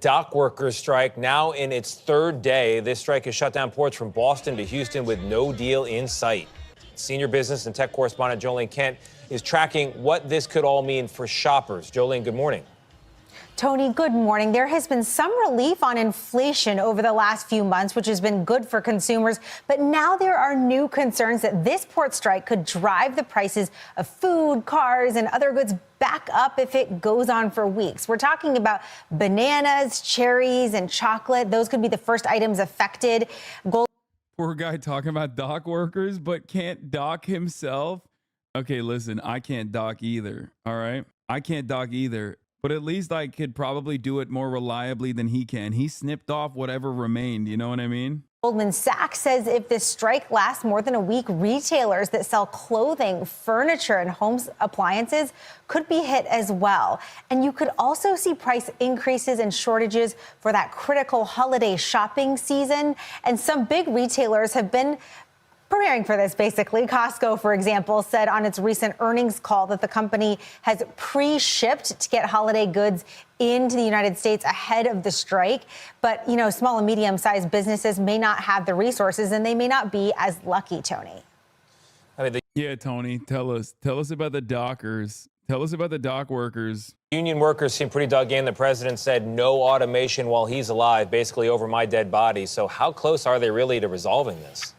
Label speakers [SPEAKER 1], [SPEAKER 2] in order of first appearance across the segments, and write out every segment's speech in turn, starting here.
[SPEAKER 1] dock workers strike now in its third day. This strike has shut down ports from Boston to Houston with no deal in sight. Senior business and tech correspondent Jolene Kent is tracking what this could all mean for shoppers. Jolene, good morning.
[SPEAKER 2] Tony, good morning. There has been some relief on inflation over the last few months, which has been good for consumers. But now there are new concerns that this port strike could drive the prices of food, cars, and other goods back up if it goes on for weeks. We're talking about bananas, cherries, and chocolate. Those could be the first items affected.
[SPEAKER 3] Poor guy talking about dock workers, but can't dock himself. Okay, listen, I can't dock either. All right. I can't dock either. But at least I could probably do it more reliably than he can. He snipped off whatever remained. You know what I mean?
[SPEAKER 2] Goldman Sachs says if this strike lasts more than a week, retailers that sell clothing, furniture, and home appliances could be hit as well. And you could also see price increases and shortages for that critical holiday shopping season. And some big retailers have been preparing for this, basically. Costco, for example, said on its recent earnings call that the company has pre-shipped to get holiday goods into the United States ahead of the strike. But, you know, small and medium-sized businesses may not have the resources and they may not be as lucky, Tony.
[SPEAKER 3] Yeah, Tony, tell us about the dockers. Tell us about the dock workers.
[SPEAKER 1] Union workers seem pretty dug in. The president said no automation while he's alive, basically over my dead body. So how close are they really to resolving this?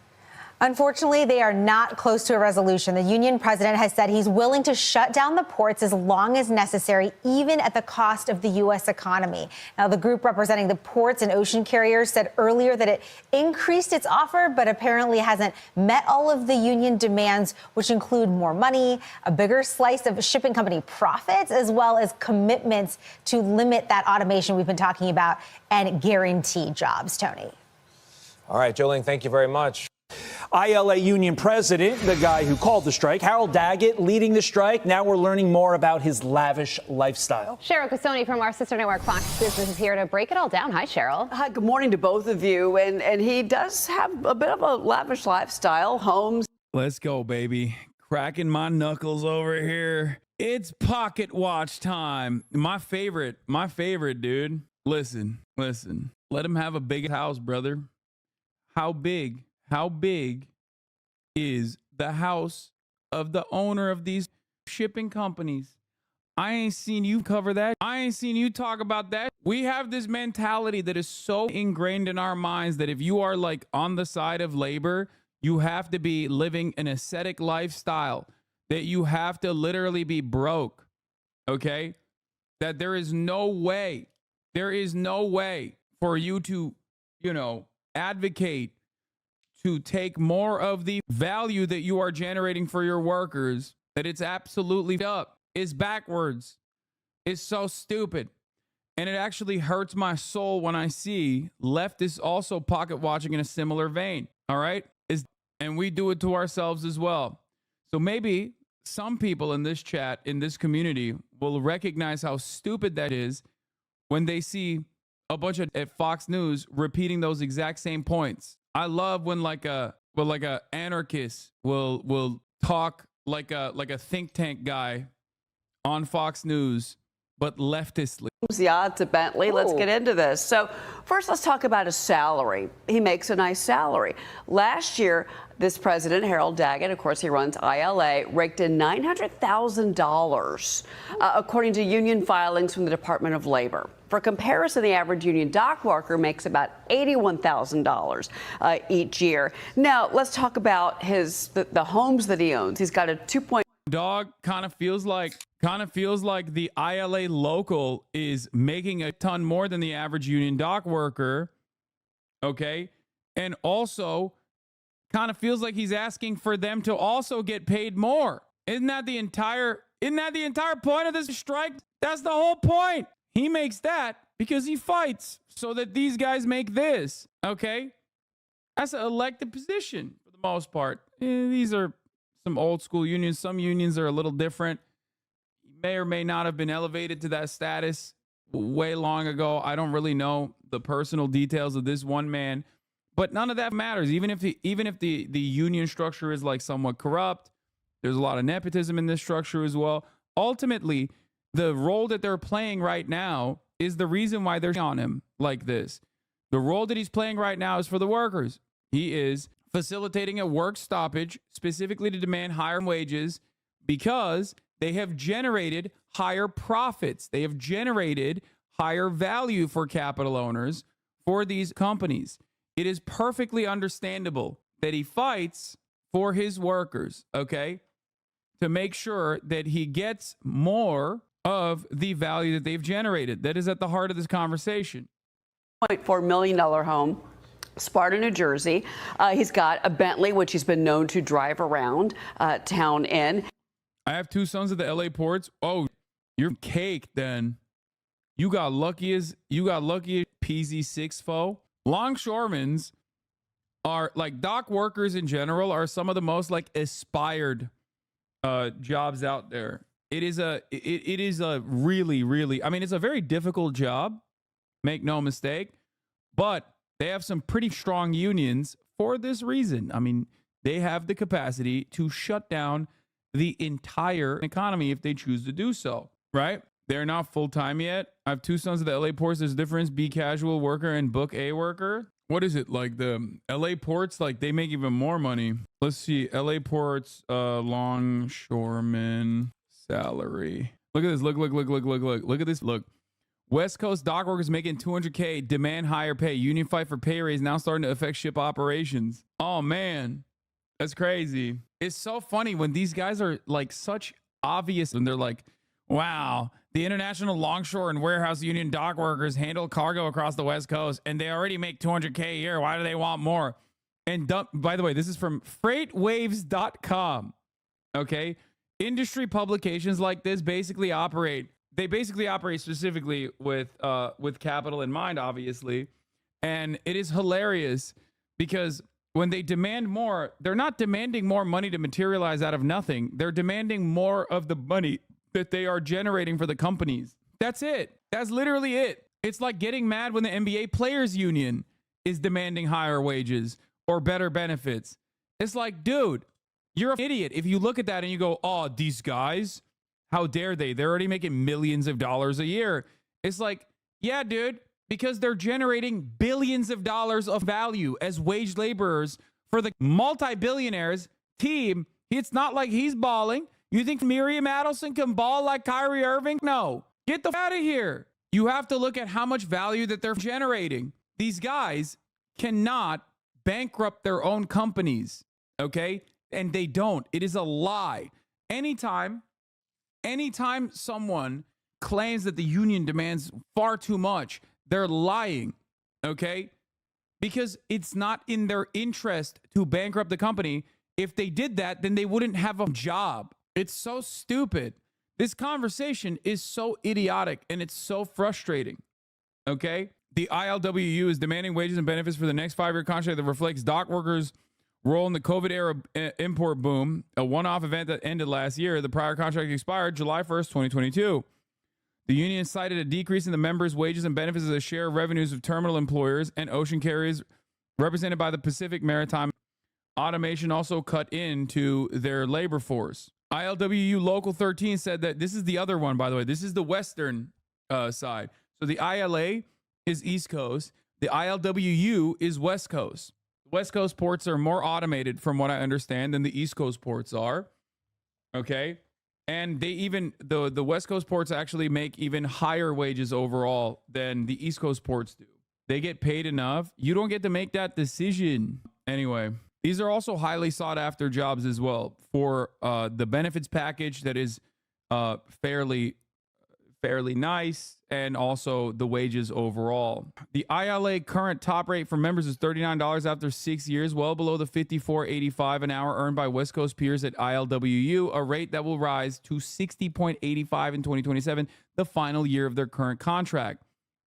[SPEAKER 2] Unfortunately, they are not close to a resolution. The union president has said he's willing to shut down the ports as long as necessary, even at the cost of the U.S. economy. Now, the group representing the ports and ocean carriers said earlier that it increased its offer, but apparently hasn't met all of the union demands, which include more money, a bigger slice of shipping company profits, as well as commitments to limit that automation we've been talking about and guarantee jobs, Tony.
[SPEAKER 1] All right, Jolene, thank you very much.
[SPEAKER 4] ILA union president, the guy who called the strike, Harold Daggett, leading the strike. Now we're learning more about his lavish lifestyle.
[SPEAKER 5] Cheryl Casoni from our sister network Fox Business is here to break it all down. Hi, Cheryl.
[SPEAKER 6] Hi, good morning to both of you. And he does have a bit of a lavish lifestyle, homes.
[SPEAKER 3] Let's go, baby. Cracking my knuckles over here. It's pocket watch time. My favorite, dude. Listen. Let him have a big house, brother. How big is the house of the owner of these shipping companies? I ain't seen you cover that. I ain't seen you talk about that. We have this mentality that is so ingrained in our minds that if you are like on the side of labor, you have to be living an ascetic lifestyle, that you have to literally be broke, okay? That there is no way for you to, advocate to take more of the value that you are generating for your workers, that it's absolutely up. It's backwards. It's so stupid. And it actually hurts my soul when I see leftists also pocket watching in a similar vein. All right? And we do it to ourselves as well. So maybe some people in this chat, in this community, will recognize how stupid that is when they see a bunch of at Fox News repeating those exact same points. I love when like a anarchist will talk like a think tank guy on Fox News, but leftistly.
[SPEAKER 6] The odds of Bentley. Let's get into this. So first, let's talk about his salary. He makes a nice salary. Last year, this president, Harold Daggett, of course, he runs ILA, raked in $900,000, according to union filings from the Department of Labor. For comparison, the average union dock worker makes about $81,000 each year. Now, let's talk about the homes that he owns. He's got a 2.
[SPEAKER 3] Dog kind of feels like the ILA local is making a ton more than the average union dock worker. Okay. And also kind of feels like he's asking for them to also get paid more. Isn't that the entire point of this strike? That's the whole point. He makes that because he fights so that these guys make this. Okay. That's an elected position for the most part. These are some old school unions. Some unions are a little different. He may or may not have been elevated to that status way long ago. I don't really know the personal details of this one man, but none of that matters. Even if the union structure is like somewhat corrupt, there's a lot of nepotism in this structure as well. Ultimately, the role that they're playing right now is the reason why they're on him like this. The role that he's playing right now is for the workers. He is facilitating a work stoppage specifically to demand higher wages because they have generated higher profits. They have generated higher value for capital owners for these companies. It is perfectly understandable that he fights for his workers, okay, to make sure that he gets more of the value that they've generated. That is at the heart of this conversation.
[SPEAKER 6] $1.4 million home, Sparta, New Jersey. He's got a Bentley, which he's been known to drive around town in.
[SPEAKER 3] I have two sons at the LA ports. Oh, you're cake then. You got lucky as PZ6 foe. Longshoremen's are like dock workers in general are some of the most like aspired jobs out there. It is a really, I mean, it's a very difficult job, make no mistake, but they have some pretty strong unions for this reason. I mean, they have the capacity to shut down the entire economy if they choose to do so, right? They're not full-time yet. I have two sons at the LA ports. There's a difference, B casual worker and book A worker. What is it? Like the LA ports, like they make even more money. Let's see, LA ports, longshoreman salary. Look at this. Look at this. Look. West Coast dock workers making $200K, demand higher pay. Union fight for pay raise now starting to affect ship operations. Oh man, that's crazy. It's so funny when these guys are like such obvious and they're like, wow, the International Longshore and Warehouse Union dock workers handle cargo across the West Coast and they already make $200K a year. Why do they want more? And by the way, this is from freightwaves.com. Okay. Industry publications like this basically operate specifically with capital in mind, obviously. And it is hilarious because when they demand more, they're not demanding more money to materialize out of nothing. They're demanding more of the money that they are generating for the companies. That's it. That's literally it. It's like getting mad when the NBA Players Union is demanding higher wages or better benefits. It's like, dude, you're an idiot if you look at that and you go, oh, these guys, how dare they? They're already making millions of dollars a year. It's like, yeah, dude, because they're generating billions of dollars of value as wage laborers for the multi-billionaires team. It's not like he's balling. You think Miriam Adelson can ball like Kyrie Irving? No. Get the out of here. You have to look at how much value that they're generating. These guys cannot bankrupt their own companies, okay? And they don't. It is a lie. Anytime someone claims that the union demands far too much, they're lying, okay? Because it's not in their interest to bankrupt the company. If they did that, then they wouldn't have a job. It's so stupid. This conversation is so idiotic and it's so frustrating, okay? The ILWU is demanding wages and benefits for the next 5-year contract that reflects dock workers' role in the COVID-era import boom, a one-off event that ended last year. The prior contract expired July 1st, 2022. The union cited a decrease in the members' wages and benefits as a share of revenues of terminal employers and ocean carriers represented by the Pacific Maritime. Automation also cut into their labor force. ILWU Local 13 said that this is the other one, by the way. This is the western side. So the ILA is East Coast. The ILWU is West Coast. West Coast ports are more automated, from what I understand, than the East Coast ports are. Okay. And they even, the West Coast ports actually make even higher wages overall than the East Coast ports do. They get paid enough. You don't get to make that decision. Anyway, these are also highly sought after jobs as well for the benefits package that is fairly nice, and also the wages overall. The ILA current top rate for members is $39 after 6 years, well below the $54.85 an hour earned by West Coast peers at ILWU, a rate that will rise to $60.85 in 2027, the final year of their current contract.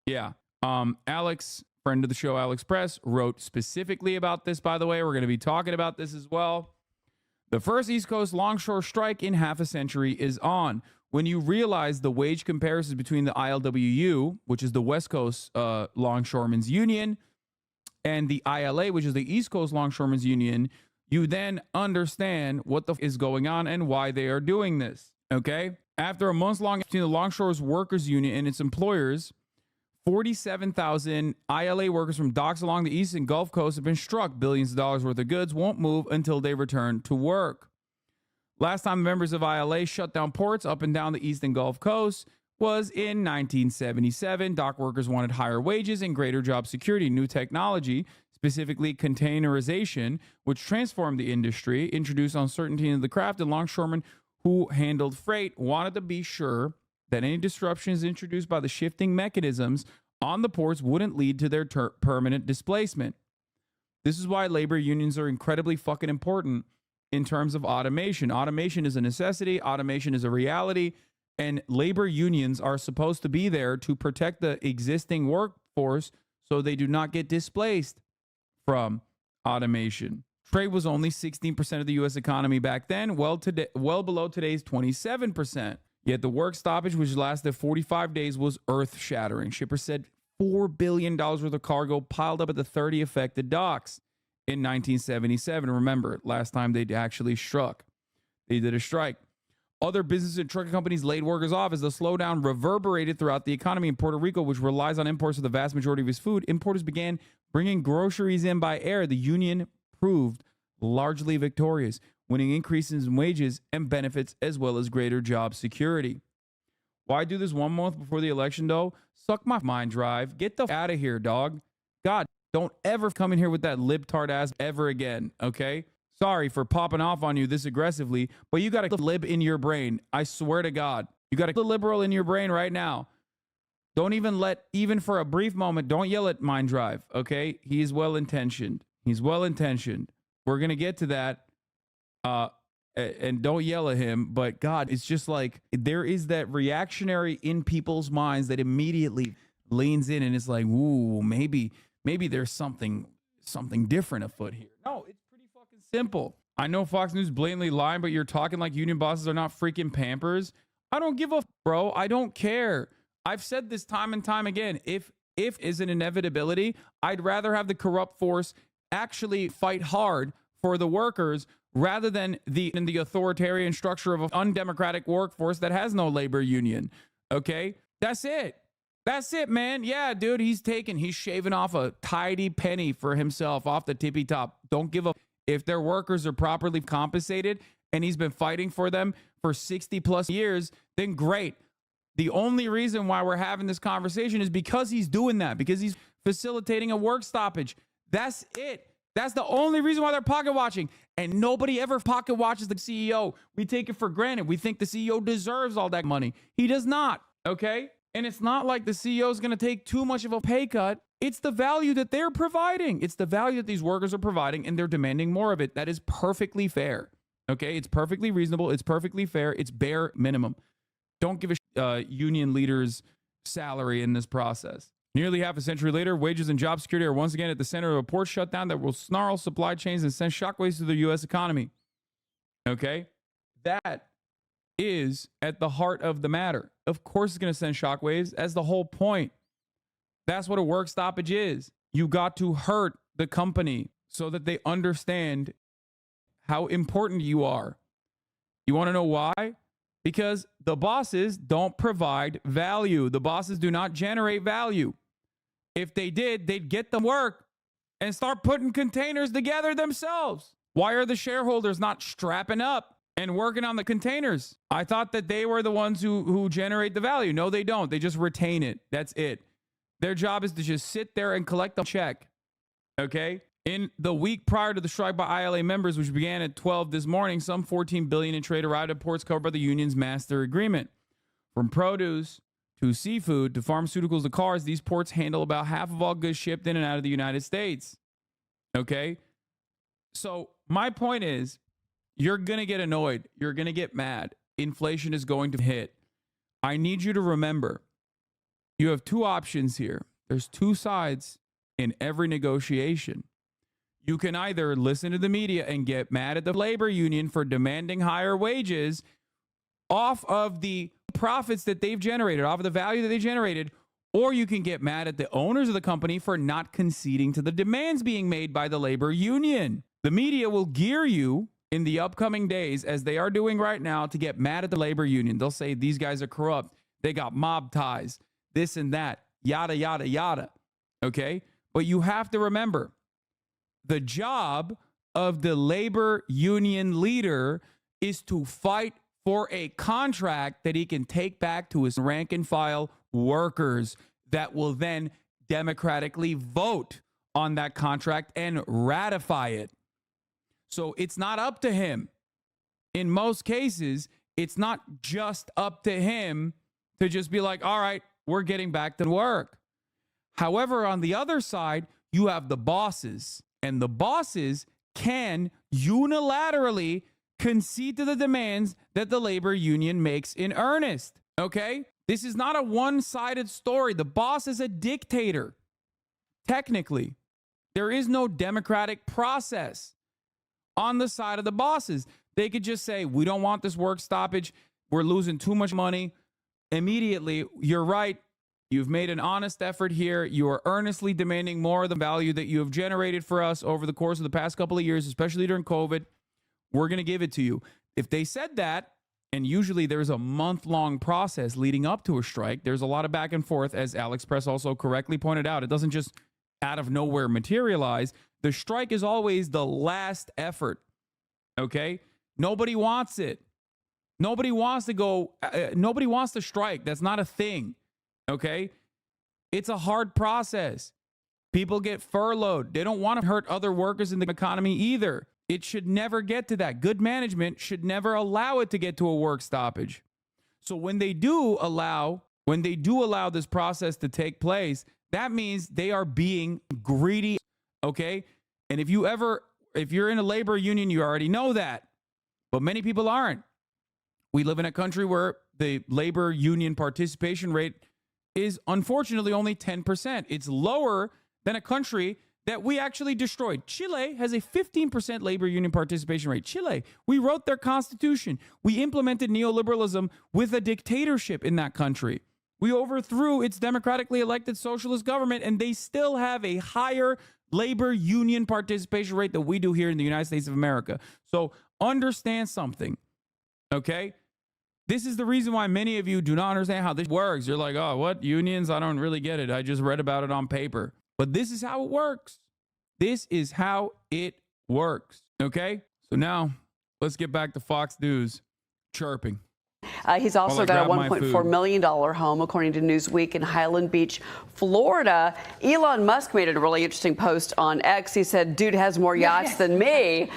[SPEAKER 3] Yeah. Alex, friend of the show, Alex Press, wrote specifically about this, by the way. We're going to be talking about this as well. The first East Coast longshore strike in half a century is on. When you realize the wage comparisons between the ILWU, which is the West Coast Longshoremen's Union, and the ILA, which is the East Coast Longshoremen's Union, you then understand what the is going on and why they are doing this, okay? After a months long between the Longshore's Workers Union and its employers, 47,000 ILA workers from docks along the eastern Gulf Coast have been struck. Billions of dollars worth of goods won't move until they return to work. Last time members of ILA shut down ports up and down the eastern Gulf Coast was in 1977. Dock workers wanted higher wages and greater job security. New technology, specifically containerization, which transformed the industry, introduced uncertainty into the craft, and longshoremen who handled freight wanted to be sure that any disruptions introduced by the shifting mechanisms on the ports wouldn't lead to their permanent displacement. This is why labor unions are incredibly fucking important in terms of automation. Automation is a necessity. Automation is a reality. And labor unions are supposed to be there to protect the existing workforce so they do not get displaced from automation. Trade was only 16% of the U.S. economy back then, well below today's 27%. Yet the work stoppage, which lasted 45 days, was earth-shattering. Shippers said $4 billion worth of cargo piled up at the 30 affected docks in 1977. Remember, last time they actually struck. They did a strike. Other businesses and trucking companies laid workers off as the slowdown reverberated throughout the economy. In Puerto Rico, which relies on imports for the vast majority of its food, importers began bringing groceries in by air. The union proved largely victorious, winning increases in wages and benefits as well as greater job security. Why do this 1 month before the election, though? Suck my mind drive. Get the out of here, dog. God, don't ever come in here with that libtard ass ever again, okay? Sorry for popping off on you this aggressively, but you got a lib in your brain. I swear to God. You got a liberal in your brain right now. Don't even for a brief moment, don't yell at mind drive, okay? He's well-intentioned. He's well-intentioned. We're going to get to that. And don't yell at him, but God, it's just like there is that reactionary in people's minds that immediately leans in and it's like, ooh, maybe there's something different afoot here. No, it's pretty fucking simple. I know Fox News blatantly lying, but you're talking like union bosses are not freaking Pampers. I don't give a bro. I don't care. I've said this time and time again. If is an inevitability, I'd rather have the corrupt force actually fight hard for the workers rather than the authoritarian structure of an undemocratic workforce that has no labor union. Okay? That's it. That's it, man. Yeah, dude, he's shaving off a tidy penny for himself off the tippy top. Don't give a if their workers are properly compensated and he's been fighting for them for 60 plus years, then great. The only reason why we're having this conversation is because he's doing that, because he's facilitating a work stoppage. That's it. That's the only reason why they're pocket watching. And nobody ever pocket watches the CEO. We take it for granted. We think the CEO deserves all that money. He does not. Okay? And it's not like the CEO is going to take too much of a pay cut. It's the value that they're providing. It's the value that these workers are providing, and they're demanding more of it. That is perfectly fair. Okay? It's perfectly reasonable. It's perfectly fair. It's bare minimum. Don't give a union leader's salary in this process. Nearly half a century later, wages and job security are once again at the center of a port shutdown that will snarl supply chains and send shockwaves through the U.S. economy. Okay? That is at the heart of the matter. Of course it's going to send shockwaves. That's the whole point. That's what a work stoppage is. You got to hurt the company so that they understand how important you are. You want to know why? Because the bosses don't provide value. The bosses do not generate value. If they did, they'd get the work and start putting containers together themselves. Why are the shareholders not strapping up and working on the containers? I thought that they were the ones who generate the value. No, they don't. They just retain it. That's it. Their job is to just sit there and collect the check. Okay? In the week prior to the strike by ILA members, which began at 12 this morning, some $14 billion in trade arrived at ports covered by the union's master agreement. From produce to seafood to pharmaceuticals to cars, these ports handle about half of all goods shipped in and out of the United States. Okay? So my point is, you're going to get annoyed. You're going to get mad. Inflation is going to hit. I need you to remember, you have two options here. There's two sides in every negotiation. You can either listen to the media and get mad at the labor union for demanding higher wages off of the profits that they've generated, off of the value that they generated, or you can get mad at the owners of the company for not conceding to the demands being made by the labor union. The media will gear you in the upcoming days, as they are doing right now, to get mad at the labor union. They'll say these guys are corrupt. They got mob ties, this and that. yada, yada, yada. Okay? But you have to remember, the job of the labor union leader is to fight for a contract that he can take back to his rank and file workers that will then democratically vote on that contract and ratify it. So it's not up to him. In most cases, it's not just up to him to just be like, all right, we're getting back to work. However, on the other side, you have the bosses, and the bosses can unilaterally concede to the demands that the labor union makes in earnest. Okay? This is not a one-sided story. The boss is a dictator. Technically, there is no democratic process on the side of the bosses. They could just say, we don't want this work stoppage. We're losing too much money. Immediately, you're right. You've made an honest effort here. You are earnestly demanding more of the value that you have generated for us over the course of the past couple of years, especially during COVID. We're going to give it to you. If they said that, and usually there's a month-long process leading up to a strike, there's a lot of back and forth, as Alex Press also correctly pointed out. It doesn't just out of nowhere materialize. The strike is always the last effort, okay? Nobody wants it. Nobody wants to go, nobody wants to strike. That's not a thing, okay? It's a hard process. People get furloughed. They don't want to hurt other workers in the economy either. It should never get to that. Good management should never allow it to get to a work stoppage. So when they do allow this process to take place, that means they are being greedy, okay? And if you're in a labor union, you already know that. But many people aren't. We live in a country where the labor union participation rate is unfortunately only 10%. It's lower than a country that we actually destroyed. Chile has a 15% labor union participation rate. Chile, we wrote their constitution. We implemented neoliberalism with a dictatorship in that country. We overthrew its democratically elected socialist government, and they still have a higher labor union participation rate than we do here in the United States of America. So understand something, okay? This is the reason why many of you do not understand how this works. You're like, oh, what? Unions? I don't really get it. I just read about it on paper. But this is how it works. This is how it works, okay? So now let's get back to Fox News chirping.
[SPEAKER 6] He's also got a $1.4 million home, according to Newsweek, in Highland Beach, Florida. Elon Musk made a really interesting post on X. He said, dude has more yachts than me.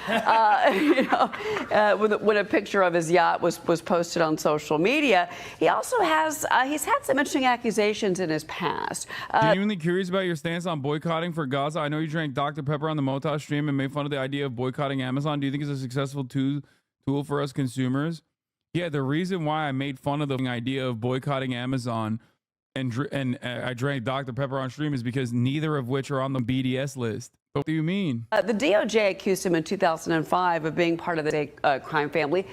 [SPEAKER 6] When a picture of his yacht was posted on social media. He also has, he's had some interesting accusations in his past.
[SPEAKER 3] Genuinely curious about your stance on boycotting for Gaza. I know you drank Dr. Pepper on the Mota stream and made fun of the idea of boycotting Amazon. Do you think it's a successful tool for us consumers? Yeah, the reason why I made fun of the idea of boycotting Amazon and I drank Dr. Pepper on stream is because neither of which are on the BDS list. What do you mean?
[SPEAKER 6] The DOJ accused him in 2005 of being part of the crime family,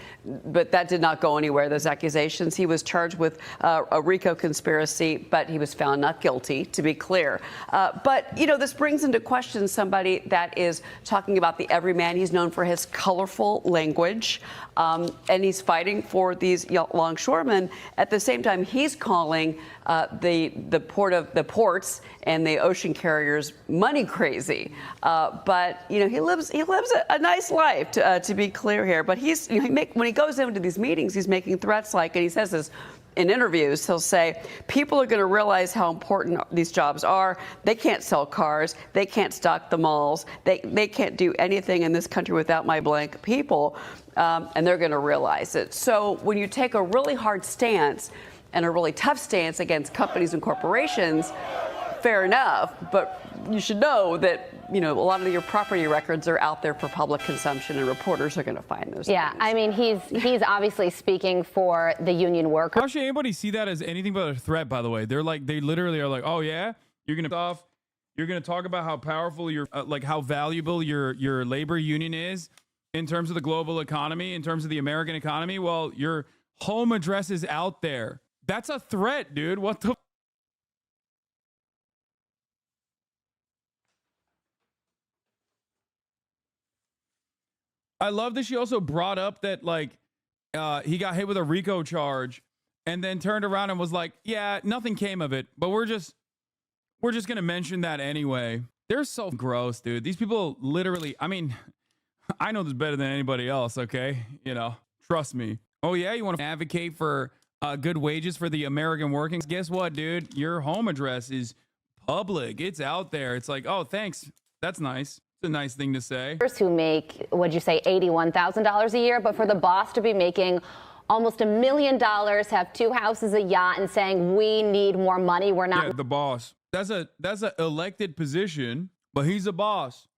[SPEAKER 6] but that did not go anywhere, those accusations. He was charged with a RICO conspiracy, but he was found not guilty, to be clear. But, this brings into question somebody that is talking about the everyman. He's known for his colorful language, and he's fighting for these longshoremen. At the same time, he's calling the ports and the ocean carriers money crazy. But he lives a nice life, to be clear here. But when he goes into these meetings, he's making threats like, and he says this in interviews, he'll say, people are going to realize how important these jobs are. They can't sell cars. They can't stock the malls. They can't do anything in this country without my blank people. And they're going to realize it. So when you take a really hard stance and a really tough stance against companies and corporations, fair enough, but you should know that, a lot of your property records are out there for public consumption, and reporters are going to find those things.
[SPEAKER 5] I mean, he's obviously speaking for the union workers.
[SPEAKER 3] How should anybody see that as anything but a threat, by the way? They literally are like, oh, yeah? You're going to talk about how powerful how valuable your labor union is in terms of the global economy, in terms of the American economy? Well, your home address is out there. That's a threat, dude. What the... I love that she also brought up that, he got hit with a RICO charge and then turned around and was like, yeah, nothing came of it, but we're just we're just going to mention that anyway. They're so gross, dude. These people literally, I mean, I know this better than anybody else, okay? You know, trust me. Oh, yeah, you want to advocate for good wages for the American workings? Guess what, dude? Your home address is public. It's out there. It's like, oh, thanks. That's nice. It's a nice thing to say.
[SPEAKER 5] Who make, what'd you say, $81,000 a year, but for the boss to be making almost $1 million, have 2 houses, a yacht, and saying we need more money, we're not.
[SPEAKER 3] Yeah, the boss. That's a elected position, but he's a boss.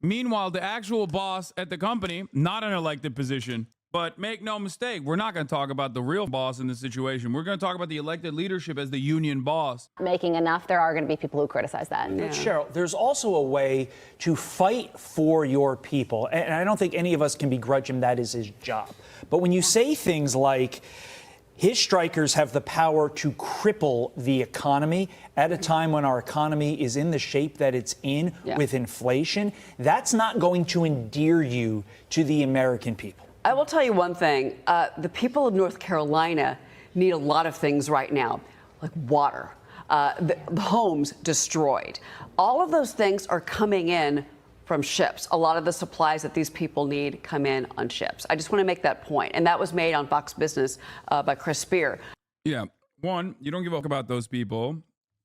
[SPEAKER 3] Meanwhile, the actual boss at the company, not an elected position. But make no mistake, we're not going to talk about the real boss in this situation. We're going to talk about the elected leadership as the union boss.
[SPEAKER 5] Making enough. There are going to be people who criticize that.
[SPEAKER 4] Yeah. Cheryl, there's also a way to fight for your people. And I don't think any of us can begrudge him. That is his job. But when you say things like his strikers have the power to cripple the economy at a time when our economy is in the shape that it's in with inflation, that's not going to endear you to the American people.
[SPEAKER 6] I will tell you one thing. The people of North Carolina need a lot of things right now, like water, the homes destroyed. All of those things are coming in from ships. A lot of the supplies that these people need come in on ships. I just want to make that point. And that was made on Fox Business by Chris Spear.
[SPEAKER 3] Yeah. 1, you don't give a fuck about those people.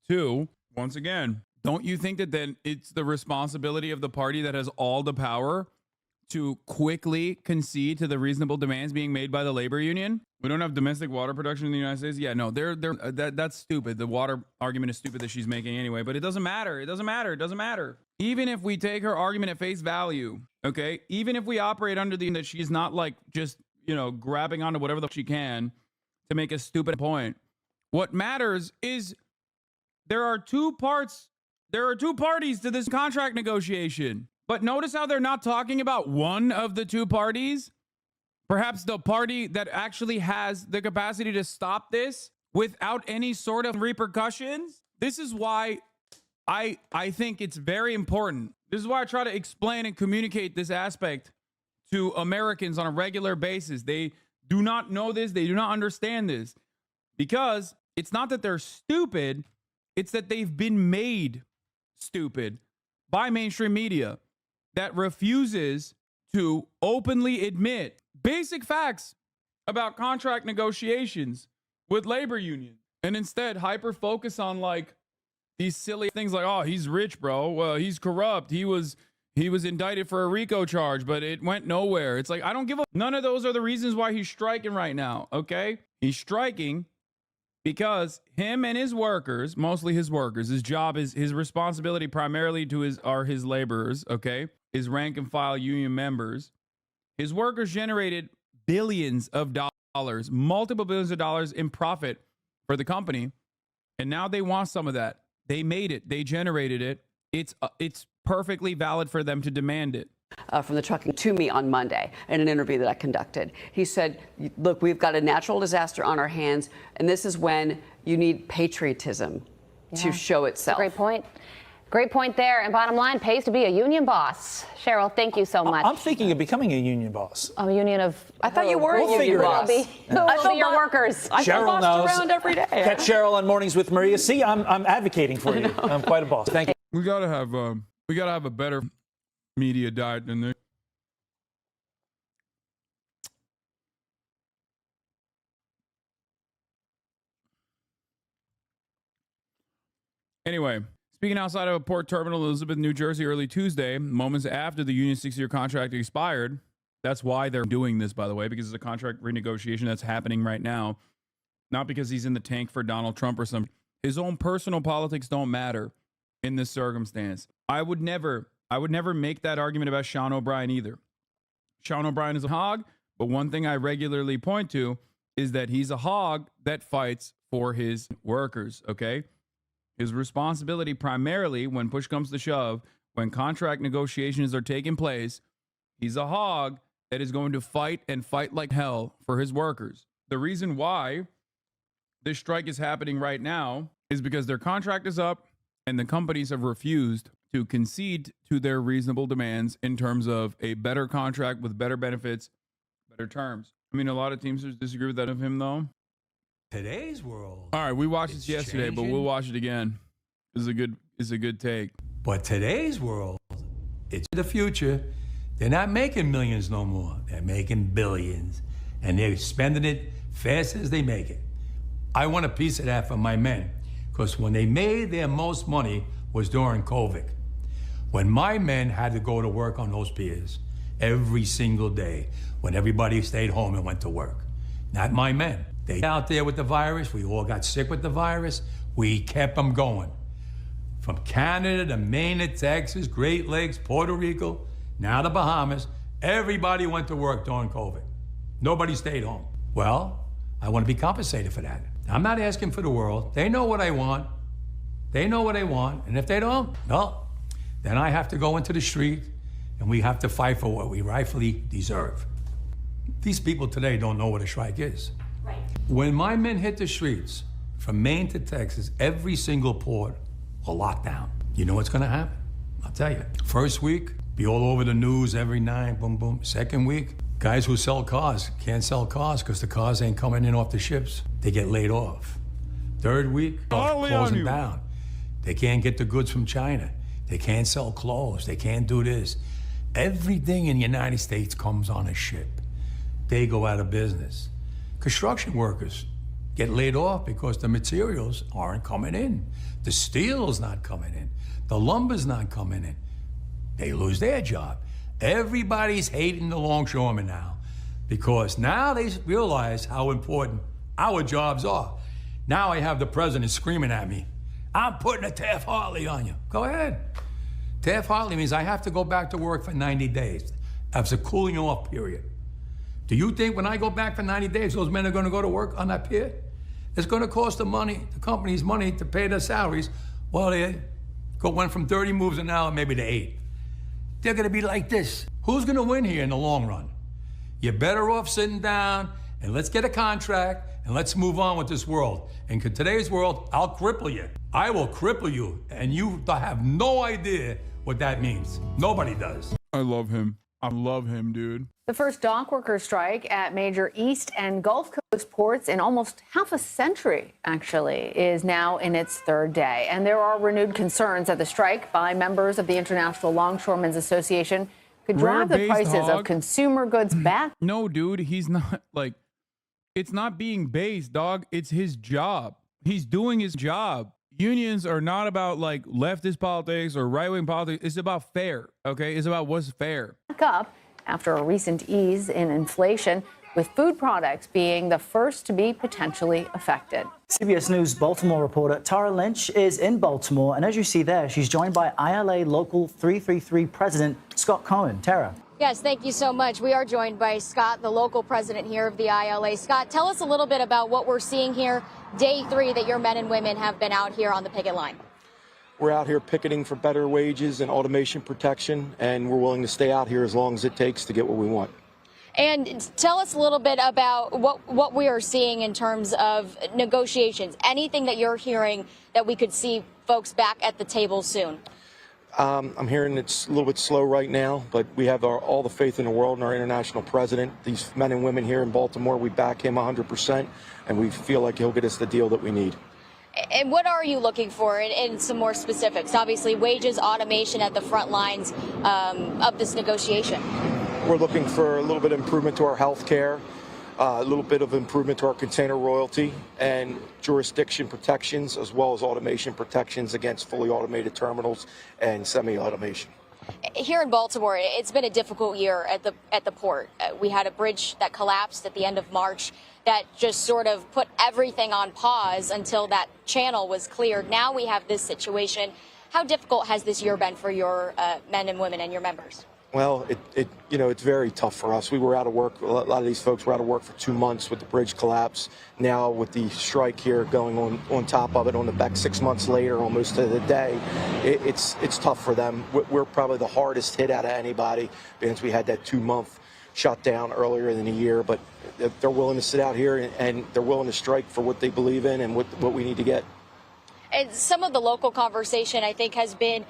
[SPEAKER 3] 2, once again, don't you think that then it's the responsibility of the party that has all the power to quickly concede to the reasonable demands being made by the labor union? We don't have domestic water production in the United States. Yeah, no, that's stupid. The water argument is stupid that she's making anyway, but it doesn't matter. It doesn't matter. It doesn't matter. Even if we take her argument at face value, okay, even if we operate under the that she's not like just, you know, grabbing onto whatever the she can to make a stupid point. What matters is there are 2 parties to this contract negotiation. But notice how they're not talking about one of the 2 parties. Perhaps the party that actually has the capacity to stop this without any sort of repercussions. This is why I think it's very important. This is why I try to explain and communicate this aspect to Americans on a regular basis. They do not know this. They do not understand this. Because it's not that they're stupid. It's that they've been made stupid by mainstream media that refuses to openly admit basic facts about contract negotiations with labor unions, and instead hyper focus on like these silly things like, oh, he's rich, bro. Well, he's corrupt. He was indicted for a RICO charge, but it went nowhere. It's like, I don't give a. None of those are the reasons why he's striking right now. Okay, he's striking because him and his workers, mostly his workers, his job is his responsibility primarily to his laborers. Okay. His rank and file union members, his workers generated billions of dollars, multiple billions of dollars in profit for the company. And now they want some of that. They made it. They generated it. It's perfectly valid for them to demand it.
[SPEAKER 6] From the trucking to me on Monday in an interview that I conducted. He said, look, we've got a natural disaster on our hands, and this is when you need patriotism to show itself.
[SPEAKER 5] Great point. Great point there. And bottom line, pays to be a union boss. Cheryl, thank you so much.
[SPEAKER 4] I'm thinking of becoming a union boss.
[SPEAKER 5] A union of.
[SPEAKER 6] I thought you were a union boss.
[SPEAKER 5] Who will be your workers?
[SPEAKER 6] I
[SPEAKER 4] Cheryl knows.
[SPEAKER 6] Around every day.
[SPEAKER 4] Catch Cheryl on Mornings with Maria. See, I'm advocating for you. I'm quite a boss. Thank you.
[SPEAKER 3] We gotta have a better media diet than this. Anyway, speaking outside of a port terminal in Elizabeth, New Jersey, early Tuesday, moments after the union's 6-year contract expired. That's why they're doing this, by the way, because it's a contract renegotiation that's happening right now. Not because he's in the tank for Donald Trump or something. His own personal politics don't matter in this circumstance. I would never make that argument about Sean O'Brien either. Sean O'Brien is a hog, but one thing I regularly point to is that he's a hog that fights for his workers, okay? His responsibility primarily, when push comes to shove, when contract negotiations are taking place, he's a hog that is going to fight and fight like hell for his workers. The reason why this strike is happening right now is because their contract is up and the companies have refused to concede to their reasonable demands in terms of a better contract with better benefits, better terms. I mean, a lot of teamsters disagree with that of him, though.
[SPEAKER 7] Today's world.
[SPEAKER 3] All right, we watched this yesterday, but we'll watch it again. is a good take.
[SPEAKER 7] But today's world, it's the future. They're not making millions no more. They're making billions. And they're spending it fast as they make it. I want a piece of that for my men. Because when they made their most money was during COVID. When my men had to go to work on those piers every single day, when everybody stayed home and went to work. Not my men. They out there with the virus. We all got sick with the virus. We kept them going. From Canada to Maine to Texas, Great Lakes, Puerto Rico, now the Bahamas, everybody went to work during COVID. Nobody stayed home. Well, I want to be compensated for that. I'm not asking for the world. They know what I want. They know what I want. And if they don't, well, then I have to go into the street and we have to fight for what we rightfully deserve. These people today don't know what a strike is. Right. When my men hit the streets, from Maine to Texas, every single port will lock down. You know what's gonna happen? I'll tell you. First week, be all over the news every night, boom, boom. Second week, guys who sell cars can't sell cars because the cars ain't coming in off the ships. They get laid off. Third week, closing down. They can't get the goods from China. They can't sell clothes. They can't do this. Everything in the United States comes on a ship. They go out of business. Construction workers get laid off because the materials aren't coming in. The steel's not coming in. The lumber's not coming in. They lose their job. Everybody's hating the longshoremen now because now they realize how important our jobs are. Now I have the president screaming at me, I'm putting a Taft-Hartley on you. Go ahead. Taft-Hartley means I have to go back to work for 90 days. That's a cooling off period. Do you think when I go back for 90 days, those men are going to go to work on that pier? It's going to cost the company's money to pay their salaries. Well, they went from 30 moves an hour maybe to 8. They're going to be like this. Who's going to win here in the long run? You're better off sitting down and let's get a contract and let's move on with this world. And in today's world, I'll cripple you. I will cripple you, and you have no idea what that means. Nobody does.
[SPEAKER 3] I love him. I love him, dude.
[SPEAKER 8] The first dock worker strike at major East and Gulf Coast ports in almost half a century, actually, is now in its third day. And there are renewed concerns that the strike by members of the International Longshoremen's Association could drive the prices of consumer goods back.
[SPEAKER 3] No, dude, he's not like, it's not being based, dog. It's his job. He's doing his job. Unions are not about like leftist politics or right-wing politics. It's about fair, okay? It's about what's fair.
[SPEAKER 8] Back up after a recent ease in inflation, with food products being the first to be potentially affected.
[SPEAKER 9] CBS News Baltimore reporter Tara Lynch is in Baltimore, and as you see there, she's joined by ILA Local 333 President Scott Cohen. Tara.
[SPEAKER 10] Yes, thank you so much. We are joined by Scott, the local president here of the ILA. Scott, tell us a little bit about what we're seeing here, day 3 that your men and women have been out here on the picket line.
[SPEAKER 11] We're out here picketing for better wages and automation protection, and we're willing to stay out here as long as it takes to get what we want.
[SPEAKER 10] And tell us a little bit about what we are seeing in terms of negotiations. Anything that you're hearing that we could see folks back at the table soon?
[SPEAKER 11] I'm hearing it's a little bit slow right now, but we have all the faith in the world in our international president. These men and women here in Baltimore, we back him 100%, and we feel like he'll get us the deal that we need.
[SPEAKER 10] And what are you looking for in some more specifics? Obviously, wages, automation at the front lines of this negotiation.
[SPEAKER 11] We're looking for a little bit of improvement to our health care, a little bit of improvement to our container royalty, and jurisdiction protections, as well as automation protections against fully automated terminals and semi-automation.
[SPEAKER 10] Here in Baltimore, it's been a difficult year at the port. We had a bridge that collapsed at the end of March that just sort of put everything on pause until that channel was cleared. Now we have this situation. How difficult has this year been for your men and women and your members?
[SPEAKER 11] Well, it's very tough for us. We were out of work. A lot of these folks were out of work for 2 months with the bridge collapse. Now with the strike here going on top of it, on the back 6 months later, almost to the day, it's tough for them. We're probably the hardest hit out of anybody because we had that 2-month shutdown earlier in the year. But they're willing to sit out here and they're willing to strike for what they believe in and what we need to get.
[SPEAKER 10] And some of the local conversation, I think, has been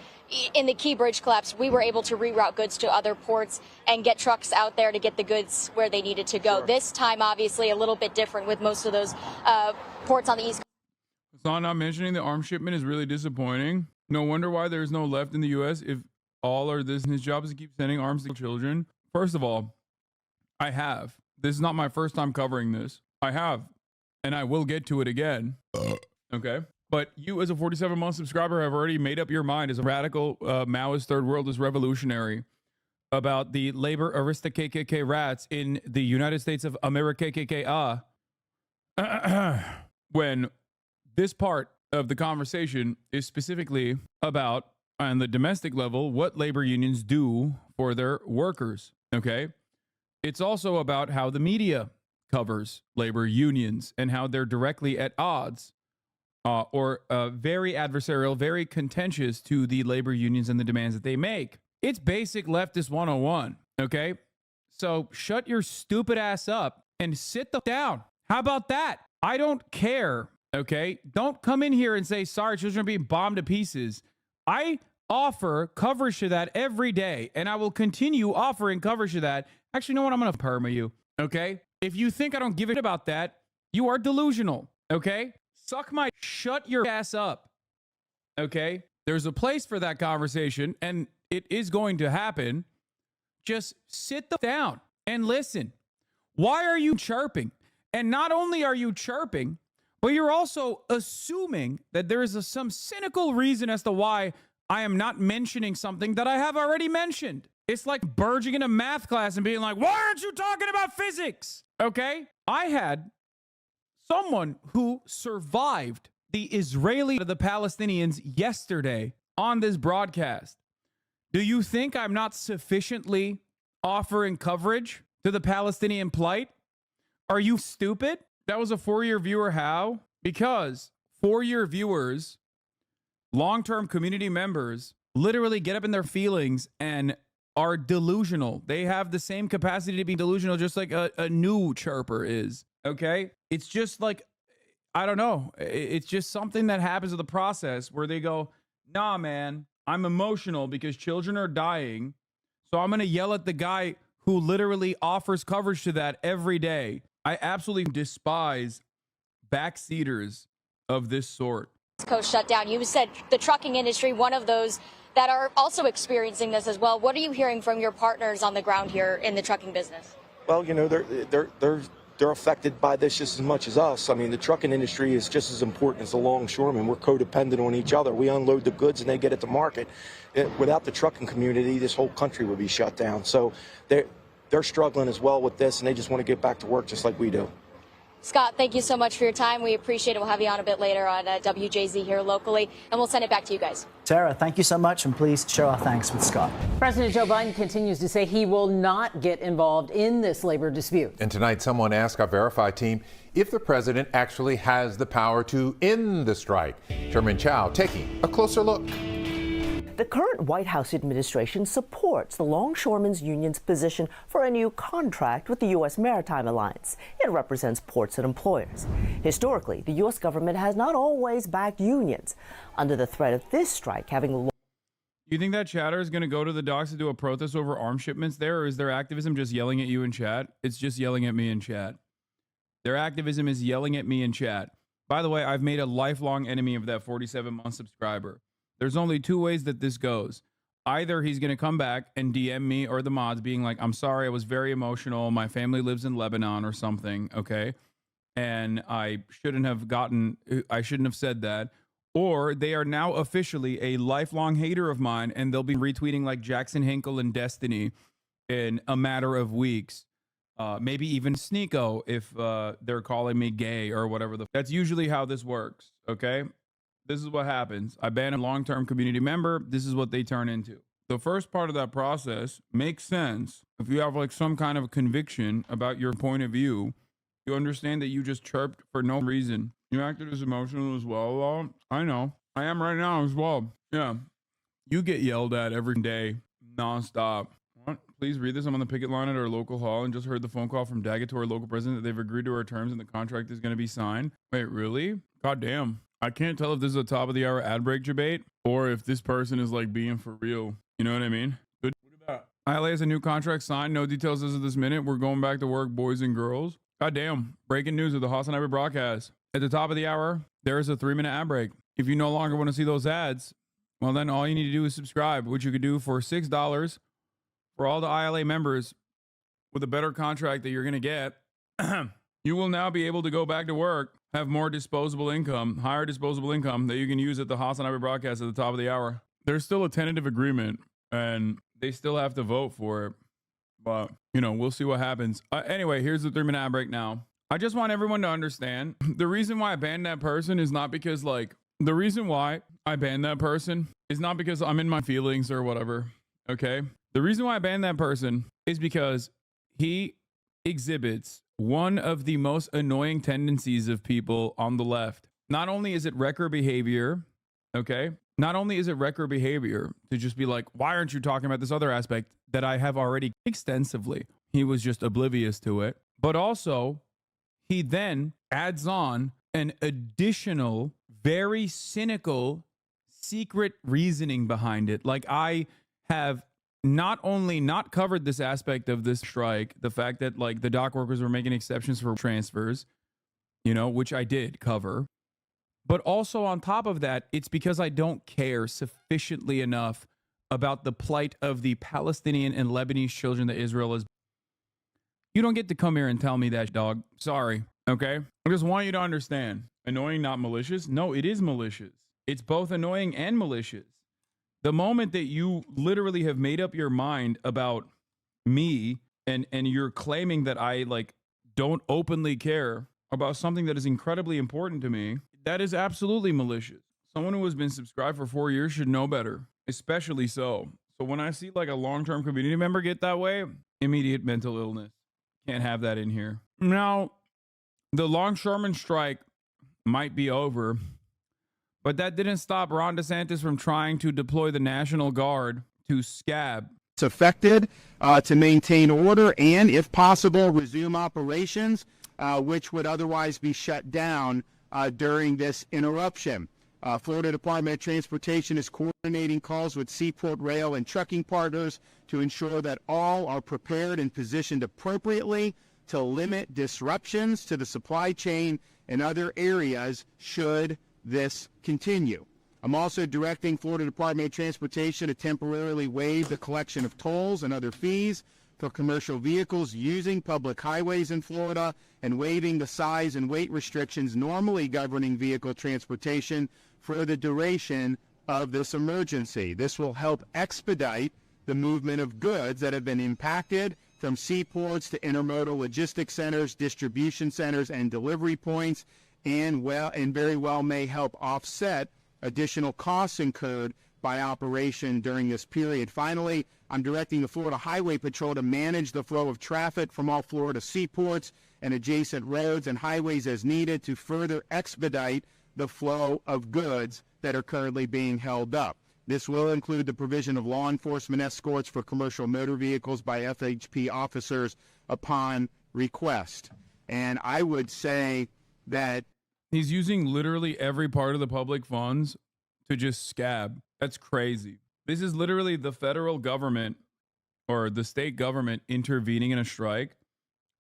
[SPEAKER 10] in the Key Bridge collapse. We were able to reroute goods to other ports and get trucks out there to get the goods where they needed to go. Sure. This time, obviously, a little bit different with most of those ports on the East.
[SPEAKER 3] Hasan not mentioning the arms shipment is really disappointing. No wonder why there's no left in the U.S. if all are this. His job is to keep sending arms to children. First of all, I have. This is not my first time covering this. I have, and I will get to it again. Okay. But you, as a 47-month subscriber, have already made up your mind as a radical Maoist third worldist revolutionary about the labor arista KKK rats in the United States of America KKK. When this part of the conversation is specifically about, on the domestic level, what labor unions do for their workers. Okay. It's also about how the media covers labor unions and how they're directly at odds or very adversarial, very contentious to the labor unions and the demands that they make. It's basic leftist 101. Okay. So shut your stupid ass up and sit down. How about that? I don't care. Okay. Don't come in here and say, sorry, children are being bombed to pieces. I offer coverage to that every day, and I will continue offering coverage to that. Actually, you know what? I'm going to perma you. Okay. If you think I don't give a shit about that, you are delusional. Okay. Shut your ass up. Okay. There's a place for that conversation, and it is going to happen. Just sit down and listen. Why are you chirping? And not only are you chirping, but you're also assuming that there is some cynical reason as to why I am not mentioning something that I have already mentioned. It's like burgeoning in a math class and being like, why aren't you talking about physics? Okay. I had someone who survived the Israeli to the Palestinians yesterday on this broadcast. Do you think I'm not sufficiently offering coverage to the Palestinian plight? Are you stupid? That was a 4-year viewer. How? Because 4-year viewers, long-term community members, literally get up in their feelings and are delusional. They have the same capacity to be delusional just like a new chirper is. Okay? It's just like, I don't know. It's just something that happens with the process where they go, nah, man, I'm emotional because children are dying. So I'm going to yell at the guy who literally offers coverage to that every day. I absolutely despise backseaters of this sort.
[SPEAKER 10] Coast shutdown. You said the trucking industry, one of those that are also experiencing this as well. What are you hearing from your partners on the ground here in the trucking business?
[SPEAKER 11] Well, you know, they're affected by this just as much as us. I mean, the trucking industry is just as important as the longshoremen. We're codependent on each other. We unload the goods and they get it to market. Without the trucking community, this whole country would be shut down. So they're struggling as well with this, and they just want to get back to work just like we do.
[SPEAKER 10] Scott, thank you so much for your time. We appreciate it. We'll have you on a bit later on WJZ here locally, and we'll send it back to you guys.
[SPEAKER 9] Sarah, thank you so much, and please share our thanks with Scott.
[SPEAKER 12] President Joe Biden continues to say he will not get involved in this labor dispute.
[SPEAKER 13] And tonight, someone asked our Verify team if the president actually has the power to end the strike. Chairman Chow taking a closer look.
[SPEAKER 14] The current White House administration supports the Longshoremen's Union's position for a new contract with the U.S. Maritime Alliance. It represents ports and employers. Historically, the U.S. government has not always backed unions. Under the threat of this strike having...
[SPEAKER 3] You think that chatter is going to go to the docks to do a protest over arms shipments there, or is their activism just yelling at you in chat? It's just yelling at me in chat. Their activism is yelling at me in chat. By the way, I've made a lifelong enemy of that 47-month subscriber. There's only two ways that this goes. Either he's going to come back and DM me or the mods being like, I'm sorry, I was very emotional. My family lives in Lebanon or something. Okay. And I shouldn't have said that. Or they are now officially a lifelong hater of mine, and they'll be retweeting like Jackson Hinkle and Destiny in a matter of weeks. Maybe even Sneeko if they're calling me gay or whatever. That's usually how this works. Okay. This is what happens. I ban a long-term community member. This is what they turn into. The first part of that process makes sense. If you have like some kind of conviction about your point of view, you understand that you just chirped for no reason. You acted as emotional as well, Law. I know. I am right now as well. Yeah. You get yelled at every day, nonstop. What? Please read this. I'm on the picket line at our local hall and just heard the phone call from Daggett to our local president that they've agreed to our terms and the contract is going to be signed. Wait, really? God damn. I can't tell if this is a top of the hour ad break debate or if this person is like being for real. You know what I mean? Good. What about? ILA has a new contract signed. No details as of this minute. We're going back to work, boys and girls. God damn. Breaking news of the HasanAbi broadcast. At the top of the hour, there's a 3-minute ad break. If you no longer want to see those ads, well, then all you need to do is subscribe, which you could do for $6 for all the ILA members with a better contract that you're going to get. You will now be able to go back to work, have more disposable income, higher disposable income that you can use at the HasanAbi broadcast at the top of the hour. There's still a tentative agreement, and they still have to vote for it. But, you know, we'll see what happens. Anyway, here's the 3-minute ad break now. I just want everyone to understand the reason why I banned that person is not because, like, the reason why I banned that person is not because I'm in my feelings or whatever, okay? The reason why I banned that person is because he exhibits one of the most annoying tendencies of people on the left. Not only is it wrecker behavior, okay? Not only is it wrecker behavior to just be like, why aren't you talking about this other aspect that I have already extensively? He was just oblivious to it. But also, he then adds on an additional, very cynical, secret reasoning behind it. Like, I have not only not covered this aspect of this strike, the fact that, like, the dock workers were making exceptions for transfers, you know, which I did cover. But also on top of that, it's because I don't care sufficiently enough about the plight of the Palestinian and Lebanese children that Israel is. You don't get to come here and tell me that, dog. Sorry, okay? I just want you to understand. Annoying, not malicious? No, it is malicious. It's both annoying and malicious. The moment that you literally have made up your mind about me and you're claiming that I, like, don't openly care about something that is incredibly important to me, that is absolutely malicious. Someone who has been subscribed for 4 years should know better, especially so. So when I see, like, a long-term community member get that way, immediate mental illness. Can't have that in here. Now, the longshoreman strike might be over, but that didn't stop Ron DeSantis from trying to deploy the National Guard to scab.
[SPEAKER 15] It's affected to maintain order and, if possible, resume operations, which would otherwise be shut down during this interruption. Florida Department of Transportation is coordinating calls with seaport rail and trucking partners to ensure that all are prepared and positioned appropriately to limit disruptions to the supply chain and other areas should this continue. I'm also directing Florida Department of Transportation to temporarily waive the collection of tolls and other fees for commercial vehicles using public highways in Florida and waiving the size and weight restrictions normally governing vehicle transportation for the duration of this emergency. This will help expedite the movement of goods that have been impacted from seaports to intermodal logistics centers, distribution centers, and delivery points, and very well may help offset additional costs incurred by operation during this period. Finally, I'm directing the Florida Highway Patrol to manage the flow of traffic from all Florida seaports and adjacent roads and highways as needed to further expedite the flow of goods that are currently being held up. This will include the provision of law enforcement escorts for commercial motor vehicles by FHP officers upon request. And I would say that
[SPEAKER 3] he's using literally every part of the public funds to just scab. That's crazy. This is literally the federal government or the state government intervening in a strike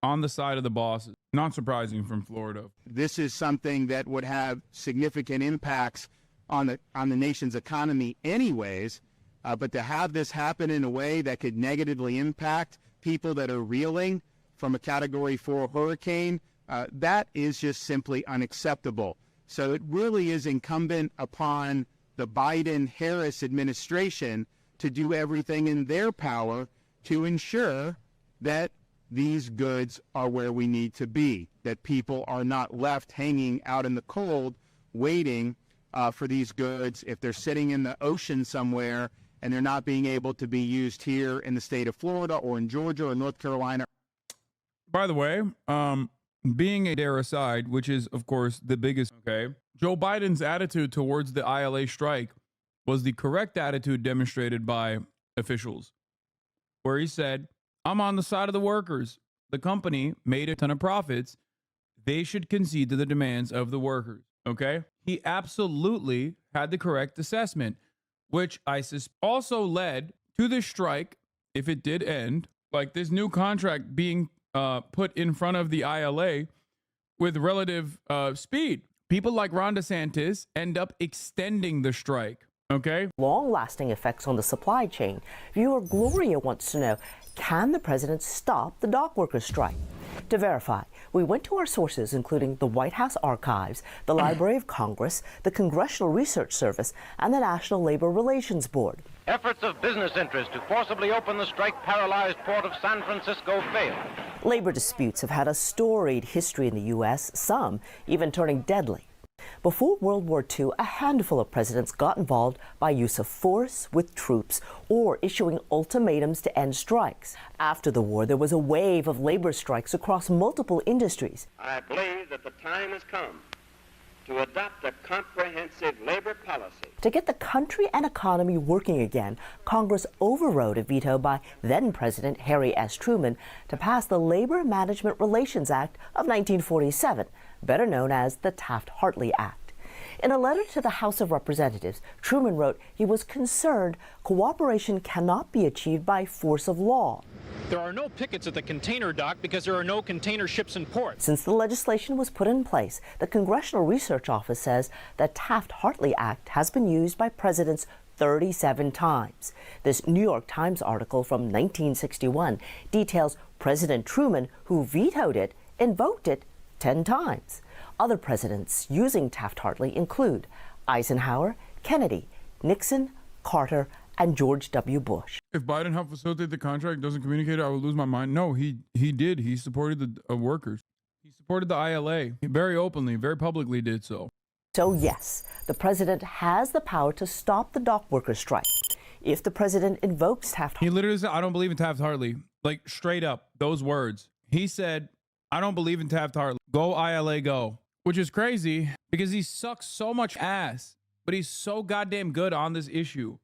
[SPEAKER 3] on the side of the bosses. Not surprising from Florida.
[SPEAKER 15] This is something that would have significant impacts on the nation's economy anyways, but to have this happen in a way that could negatively impact people that are reeling from a Category 4 hurricane, that is just simply unacceptable. So it really is incumbent upon the Biden-Harris administration to do everything in their power to ensure that these goods are where we need to be, that people are not left hanging out in the cold waiting for these goods if they're sitting in the ocean somewhere and they're not being able to be used here in the state of Florida or in Georgia or North Carolina.
[SPEAKER 3] By the way, being a dare aside, which is, of course, the biggest, okay, Joe Biden's attitude towards the ILA strike was the correct attitude demonstrated by officials, where he said, I'm on the side of the workers. The company made a ton of profits. They should concede to the demands of the workers, okay? He absolutely had the correct assessment, which I suspect also led to the strike, if it did end, like this new contract being put in front of the ILA with relative speed. people like Ron DeSantis end up extending the strike. Okay.
[SPEAKER 14] Long-lasting effects on the supply chain. Viewer Gloria wants to know, can the president stop the dock workers' strike? To verify, we went to our sources, including the White House Archives, the Library of Congress, the Congressional Research Service, and the National Labor Relations Board.
[SPEAKER 16] Efforts of business interests to forcibly open the strike-paralyzed port of San Francisco failed.
[SPEAKER 14] Labor disputes have had a storied history in the U.S., some even turning deadly. Before World War II, a handful of presidents got involved by use of force with troops or issuing ultimatums to end strikes. After the war, there was a wave of labor strikes across multiple industries.
[SPEAKER 16] I believe that the time has come to adopt a comprehensive labor policy.
[SPEAKER 14] To get the country and economy working again, Congress overrode a veto by then-President Harry S. Truman to pass the Labor Management Relations Act of 1947, better known as the Taft-Hartley Act. In a letter to the House of Representatives, Truman wrote he was concerned cooperation cannot be achieved by force of law.
[SPEAKER 17] There are no pickets at the container dock because there are no container ships in port.
[SPEAKER 14] Since the legislation was put in place, the Congressional Research Office says the Taft-Hartley Act has been used by presidents 37 times. This New York Times article from 1961 details President Truman, who vetoed it, invoked it 10 times. Other presidents using Taft-Hartley include Eisenhower, Kennedy, Nixon, Carter, and George W. Bush.
[SPEAKER 3] If Biden helped facilitate the contract, doesn't communicate it, I would lose my mind. No, he did. He supported the workers. He supported the ILA very openly, very publicly did so.
[SPEAKER 14] So yes, the president has the power to stop the dock workers' strike. If the president invokes Taft-Hartley.
[SPEAKER 3] He literally said, I don't believe in Taft-Hartley. Like, straight up, those words. He said, I don't believe in Taft-Hartley. Go ILA, go. Which is crazy because he sucks so much ass, but he's so goddamn good on this issue.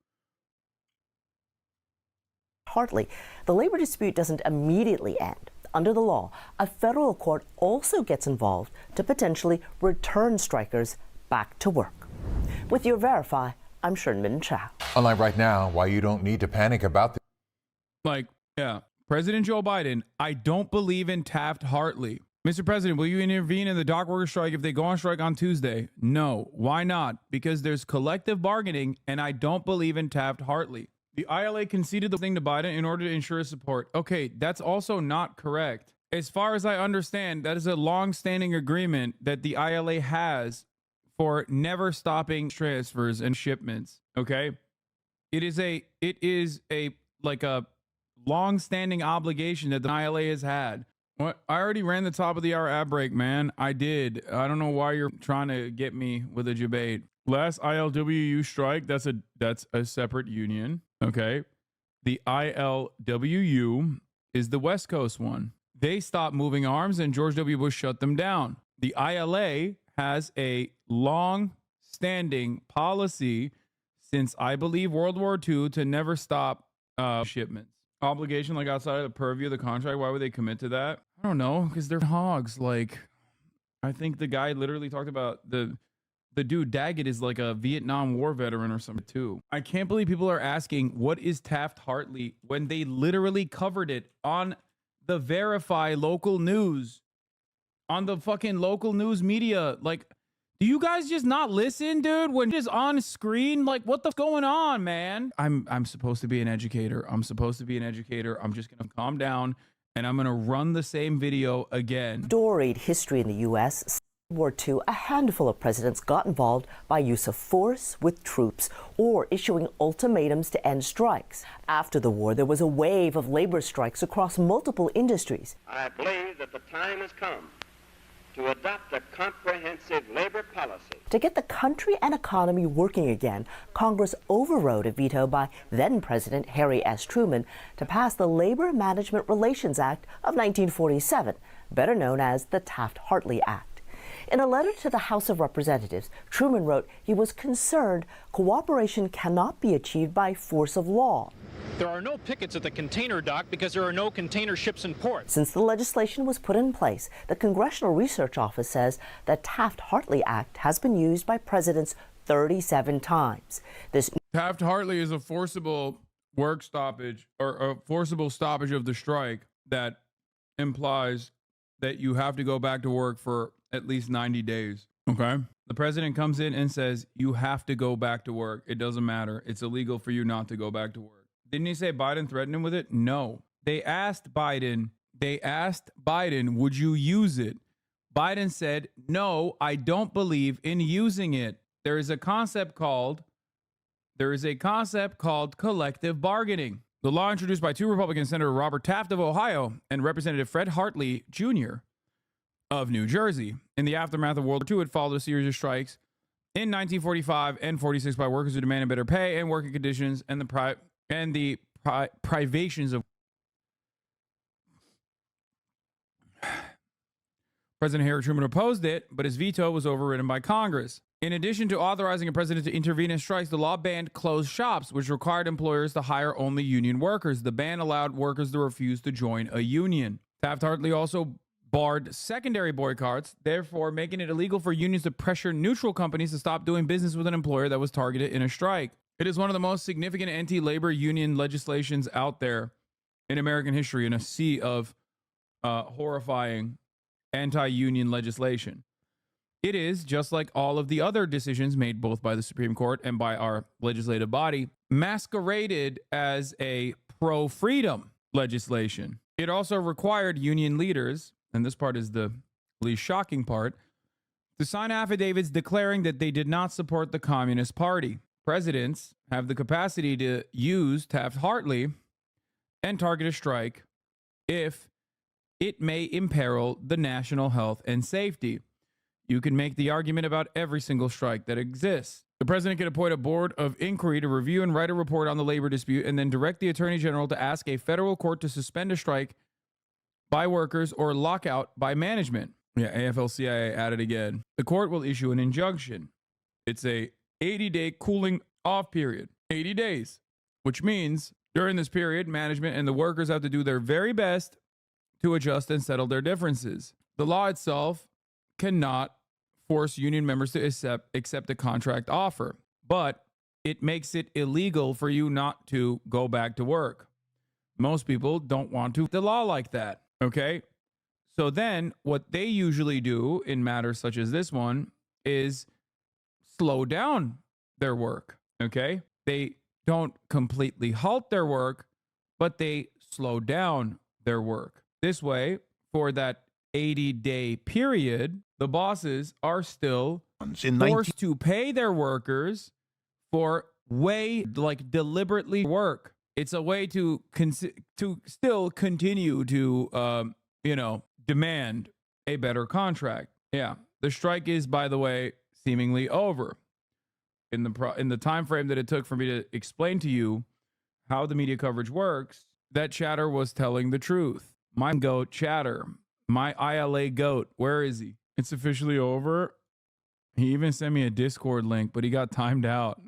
[SPEAKER 14] Hartley, the labor dispute doesn't immediately end. Under the law, a federal court also gets involved to potentially return strikers back to work. With your Verify, I'm Sherman Chow.
[SPEAKER 13] Unlike right now, why you don't need to panic about
[SPEAKER 3] Like, yeah, President Joe Biden, I don't believe in Taft-Hartley. Mr. President, will you intervene in the dock worker strike if they go on strike on Tuesday? No. Why not? Because there's collective bargaining, and I don't believe in Taft-Hartley. The ILA conceded the thing to Biden in order to ensure support. Okay, that's also not correct. As far as I understand, that is a long-standing agreement that the ILA has for never stopping transfers and shipments. Okay, it is a like a long-standing obligation that the ILA has had. What? I already ran the top of the hour ad break, man. I did. I don't know why you're trying to get me with a debate. Last ILWU strike, that's a separate union. Okay. The ILWU is the West Coast one. They stopped moving arms and George W. Bush shut them down. The ILA has a long-standing policy since, I believe, World War II to never stop shipments. Obligation, like outside of the purview of the contract. Why would they commit to that? I don't know, because they're hogs. Like, I think the guy literally talked about the dude Daggett is like a Vietnam War veteran or something too. I can't believe people are asking what is Taft-Hartley when they literally covered it on the Verify local news, on the fucking local news media. Like, do you guys just not listen, dude? When it's on screen, like, what the f going on, man? I'm supposed to be an educator. I'm supposed to be an educator. I'm just gonna calm down and I'm gonna run the same video again.
[SPEAKER 14] Storied history in the U.S. World War II, a handful of presidents got involved by use of force with troops or issuing ultimatums to end strikes. After the war, there was a wave of labor strikes across multiple industries.
[SPEAKER 16] I believe that the time has come to adopt a comprehensive labor policy.
[SPEAKER 14] To get the country and economy working again, Congress overrode a veto by then-President Harry S. Truman to pass the Labor Management Relations Act of 1947, better known as the Taft-Hartley Act. In a letter to the House of Representatives, Truman wrote he was concerned cooperation cannot be achieved by force of law.
[SPEAKER 17] There are no pickets at the container dock because there are no container ships in port.
[SPEAKER 14] Since the legislation was put in place, the Congressional Research Office says the Taft-Hartley Act has been used by presidents 37 times. This
[SPEAKER 3] Taft-Hartley is a forcible work stoppage or a forcible stoppage of the strike that implies that you have to go back to work for at least 90 days. Okay. The president comes in and says, you have to go back to work. It doesn't matter. It's illegal for you not to go back to work. Didn't he say Biden threatened him with it? No. They asked Biden, would you use it? Biden said, no, I don't believe in using it. There is a concept called collective bargaining. The law introduced by two Republican Senator Robert Taft of Ohio and Representative Fred Hartley Jr. of New Jersey. In the aftermath of World War II, it followed a series of strikes in 1945 and 46 by workers who demanded better pay and working conditions and the privations of. President Harry Truman opposed it, but his veto was overridden by Congress. In addition to authorizing a president to intervene in strikes, the law banned closed shops, which required employers to hire only union workers. The ban allowed workers to refuse to join a union. Taft-Hartley also barred secondary boycotts, therefore making it illegal for unions to pressure neutral companies to stop doing business with an employer that was targeted in a strike. It is one of the most significant anti-labor union legislations out there in American history, in a sea of horrifying anti-union legislation. It is, just like all of the other decisions made both by the Supreme Court and by our legislative body, masqueraded as a pro-freedom legislation. It also required union leaders, and this part is the least shocking part, to sign affidavits declaring that they did not support the Communist Party. Presidents have the capacity to use Taft-Hartley and target a strike if it may imperil the national health and safety. You can make the argument about every single strike that exists. The president can appoint a board of inquiry to review and write a report on the labor dispute and then direct the attorney general to ask a federal court to suspend a strike by workers or lockout by management. Yeah, AFL-CIO at it again. The court will issue an injunction. It's a 80-day cooling off period. 80 days, which means during this period, management and the workers have to do their very best to adjust and settle their differences. The law itself cannot force union members to accept a contract offer, but it makes it illegal for you not to go back to work. Most people don't want to the law like that, okay? So then what they usually do in matters such as this one is slow down their work, okay? They don't completely halt their work, but they slow down their work. This way, for that 80-day period, the bosses are still forced to pay their workers for deliberately work. It's a way to still continue to, demand a better contract. Yeah, the strike is, by the way, seemingly over. In the time frame that it took for me to explain to you how the media coverage works, that chatter was telling the truth. My goat chatter, my ILA goat, where is he? It's officially over. He even sent me a Discord link, but he got timed out.